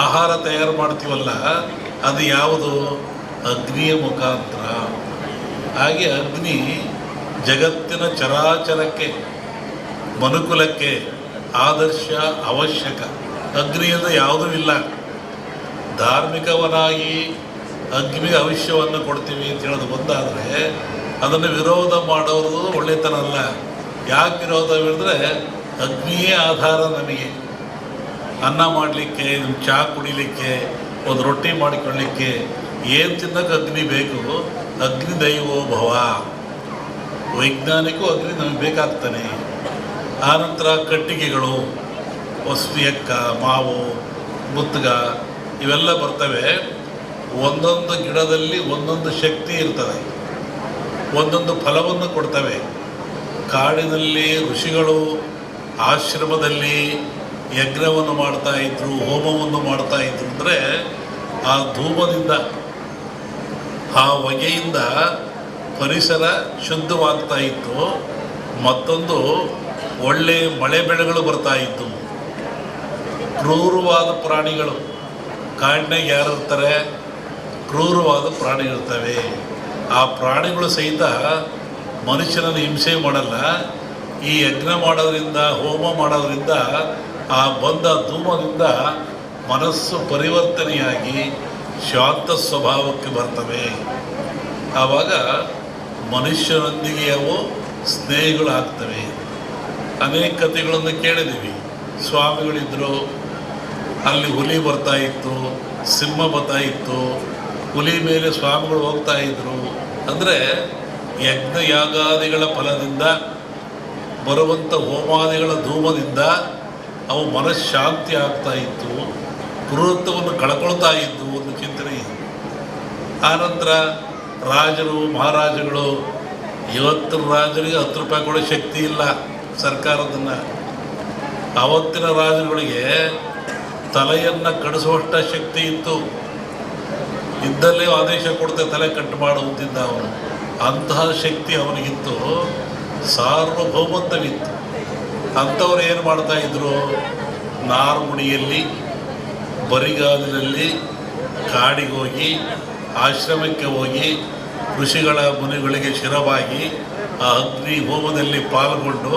ಆಹಾರ ತಯಾರು ಮಾಡ್ತೀವಲ್ಲ, ಅದು ಯಾವುದು? ಅಗ್ನಿಯ ಮುಖಾಂತರ. ಹಾಗೆ ಅಗ್ನಿ ಜಗತ್ತಿನ ಚರಾಚರಕ್ಕೆ, ಮನುಕುಲಕ್ಕೆ ಆದರ್ಶ, ಅವಶ್ಯಕ. ಅಗ್ನಿಯಿಂದ ಯಾವುದೂ ಇಲ್ಲ. ಧಾರ್ಮಿಕವನಾಗಿ ಅಗ್ನಿಗೆ ಭವಿಷ್ಯವನ್ನು ಕೊಡ್ತೀವಿ ಅಂತ ಹೇಳೋದು ಬಂದಾದರೆ ಅದನ್ನು ವಿರೋಧ ಮಾಡೋದು ಒಳ್ಳೆತನ ಅಲ್ಲ. ಯಾಕೆ ವಿರೋಧ ಹೇಳಿದ್ರೆ, ಅಗ್ನಿಯೇ ಆಧಾರ ನಮಗೆ. ಅನ್ನ ಮಾಡಲಿಕ್ಕೆ, ಚಹಾ ಕುಡಿಲಿಕ್ಕೆ, ಒಂದು ರೊಟ್ಟಿ ಮಾಡಿಕೊಳ್ಳಲಿಕ್ಕೆ ಏನು ತಿನ್ನೋಕ್ಕೆ ಅಗ್ನಿ ಬೇಕು. ಅಗ್ನಿ ದೈವೋ ಭವ. ವೈಜ್ಞಾನಿಕೂ ಅಗ್ನಿ ನಮಗೆ ಬೇಕಾಗ್ತಾನೆ. ಆನಂತರ ಕಟ್ಟಿಗೆಗಳು, ಎಕ್ಕ, ಮಾವು, ಮುತ್ತುಗ ಇವೆಲ್ಲ ಬರ್ತವೆ. ಒಂದೊಂದು ಗಿಡದಲ್ಲಿ ಒಂದೊಂದು ಶಕ್ತಿ ಇರ್ತದೆ, ಒಂದೊಂದು ಫಲವನ್ನು ಕೊಡ್ತವೆ. ಕಾಡಿನಲ್ಲಿ ಋಷಿಗಳು ಆಶ್ರಮದಲ್ಲಿ ಯಜ್ಞವನ್ನು ಮಾಡ್ತಾಯಿದ್ರು, ಹೋಮವನ್ನು ಮಾಡ್ತಾಯಿದ್ರು. ಅಂದರೆ ಆ ಧೂಮದಿಂದ, ಆ ಹೊಗೆಯಿಂದ ಪರಿಸರ ಶುದ್ಧವಾಗ್ತಾ ಇತ್ತು. ಮತ್ತೊಂದು ಒಳ್ಳೆ ಮಳೆ ಬೆಳೆಗಳು ಬರ್ತಾಯಿತ್ತು. ಕ್ರೂರವಾದ ಪ್ರಾಣಿಗಳು, ಕಾಡಿನಾಗ ಯಾರು ಇರ್ತಾರೆ? ಕ್ರೂರವಾದ ಪ್ರಾಣಿಗಳಿರ್ತವೆ. ಆ ಪ್ರಾಣಿಗಳು ಸಹಿತ ಮನುಷ್ಯನನ್ನು ಹಿಂಸೆ ಮಾಡಲ್ಲ. ಈ ಯಜ್ಞ ಮಾಡೋದ್ರಿಂದ, ಹೋಮ ಮಾಡೋದ್ರಿಂದ, ಆ ಬಂದ ಧೂಮದಿಂದ ಮನಸ್ಸು ಪರಿವರ್ತನೆಯಾಗಿ ಶಾಂತ ಸ್ವಭಾವಕ್ಕೆ ಬರ್ತವೆ. ಆವಾಗ ಮನುಷ್ಯನೊಂದಿಗೆ ಅವು ಸ್ನೇಹಿಗಳಾಗ್ತವೆ. ಅನೇಕ ಕಥೆಗಳನ್ನು ಕೇಳಿದ್ದೀವಿ. ಸ್ವಾಮಿಗಳಿದ್ದರು, ಅಲ್ಲಿ ಹುಲಿ ಬರ್ತಾಯಿತ್ತು, ಸಿಂಹ ಬರ್ತಾಯಿತ್ತು, ಹುಲಿ ಮೇಲೆ ಸ್ವಾಮಿಗಳು ಹೋಗ್ತಾಯಿದ್ರು. ಅಂದರೆ ಯಜ್ಞ ಯಾಗಾದಿಗಳ ಫಲದಿಂದ ಬರುವಂಥ ಹೋಮಾದಿಗಳ ಧೂಮದಿಂದ ಅವು ಮನಃಶಾಂತಿ ಆಗ್ತಾಯಿತ್ತು, ಕ್ರೂರತ್ವವನ್ನು ಕಳ್ಕೊಳ್ತಾ ಇದ್ದು ಒಂದು ಚಿಂತನೆ. ಆನಂತರ ರಾಜರು, ಮಹಾರಾಜಗಳು, ಇವತ್ತಿನ ರಾಜರಿಗೆ 10 ರೂಪಾಯಿ ಕೊಡೋ ಶಕ್ತಿ ಇಲ್ಲ ಸರ್ಕಾರದನ್ನು. ಆವತ್ತಿನ ರಾಜರುಗಳಿಗೆ ತಲೆಯನ್ನು ಕಡಿಸುವಷ್ಟ ಶಕ್ತಿ ಇತ್ತು. ಇದ್ದಲ್ಲೇ ಆದೇಶ ಕೊಡ್ತೆ ತಲೆ ಕಟ್ಟು ಮಾಡುತ್ತಿದ್ದ ಅವನು. ಅಂತಹ ಶಕ್ತಿ ಅವನಿಗಿತ್ತು, ಸಾರ್ವಭೌಮತ್ವವಿತ್ತು. ಅಂಥವ್ರು ಏನು ಮಾಡ್ತಾಯಿದ್ರು? ನಾರ್ಮುಡಿಯಲ್ಲಿ, ಬರಿಗಾಲಿನಲ್ಲಿ ಕಾಡಿಗೆ ಹೋಗಿ, ಆಶ್ರಮಕ್ಕೆ ಹೋಗಿ, ಋಷಿಗಳ ಮುನಿಗಳಿಗೆ ಶಿರವಾಗಿ ಆ ಅಗ್ನಿ ಹೋಮದಲ್ಲಿ ಪಾಲ್ಗೊಂಡು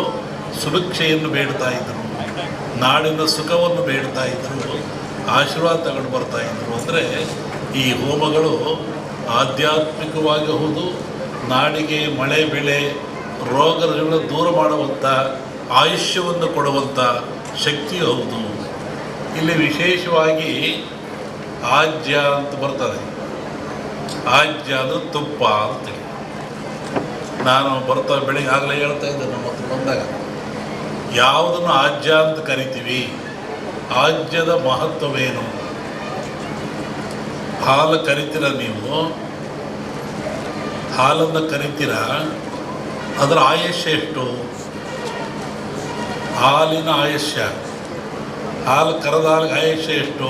ಸುಭಿಕ್ಷೆಯನ್ನು ಬೇಡ್ತಾಯಿದ್ರು, ನಾಡಿನ ಸುಖವನ್ನು ಬೇಡ್ತಾಯಿದ್ರು, ಆಶೀರ್ವಾದ ತಗೊಂಡು ಬರ್ತಾಯಿದ್ರು. ಅಂದರೆ ಈ ಹೋಮಗಳು ಆಧ್ಯಾತ್ಮಿಕವಾಗಿ ಹೌದು, ನಾಡಿಗೆ ಮಳೆ ಬೆಳೆ ರೋಗಗಳನ್ನು ದೂರ ಮಾಡುವಂಥ, ಆಯುಷ್ಯವನ್ನು ಕೊಡುವಂಥ ಶಕ್ತಿ ಹೌದು. ಇಲ್ಲಿ ವಿಶೇಷವಾಗಿ ಆಜ್ಯ ಅಂತ ಬರ್ತದೆ. ಆಜ್ಯ ಅಂದರೆ ತುಪ್ಪ ಅಂತೇಳಿ. ನಾನು ಬೆಳಿಗ್ಗೆ ಆಗಲೇ ಹೇಳ್ತಾ ಇದ್ದೆ, ನಮ್ಮ ಹತ್ರ ಬಂದಾಗ ಯಾವುದನ್ನು ಆಜ್ಯ ಅಂತ ಕರಿತೀವಿ? ಆಜ್ಯದ ಮಹತ್ವವೇನು? ಹಾಲು ಕರಿತೀರ ನೀವು, ಹಾಲನ್ನು ಕರಿತೀರ, ಅದರ ಆಯುಷ್ಯ ಎಷ್ಟು? ಹಾಲಿನ ಆಯುಷ್ಯ, ಹಾಲು ಕರೆದ ಹಾಲಿಗೆ ಆಯುಷ್ಯ ಎಷ್ಟು?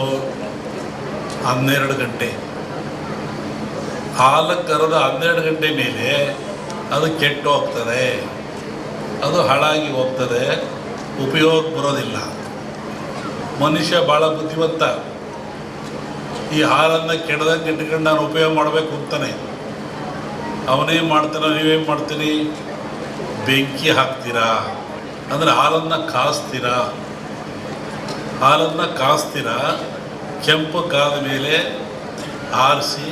12 ಗಂಟೆ. ಹಾಲು ಕರೆದ 12 ಗಂಟೆ ಮೇಲೆ ಅದು ಕೆಟ್ಟು ಹೋಗ್ತದೆ, ಅದು ಹಾಳಾಗಿ ಹೋಗ್ತದೆ, ಉಪಯೋಗ ಬರೋದಿಲ್ಲ. ಮನುಷ್ಯ ಭಾಳ ಬುದ್ಧಿವಂತ. ಈ ಹಾಲನ್ನು ಕೆಡದಂಗೆ ಇಟ್ಕೊಂಡು ನಾನು ಉಪಯೋಗ ಮಾಡಬೇಕು ಅಂತಾನೆ. ಅವನೇನು ಮಾಡ್ತಾನೆ, ನೀವೇನು ಮಾಡ್ತೀರಿ? ಬೆಂಕಿ ಹಾಕ್ತೀರಾ, ಅಂದರೆ ಹಾಲನ್ನು ಕಾಸ್ತೀರಾ. ಹಾಲನ್ನು ಕಾಸ್ತೀರಾ, ಕೆಂಪು ಕಾದ ಮೇಲೆ ಆರಿಸಿ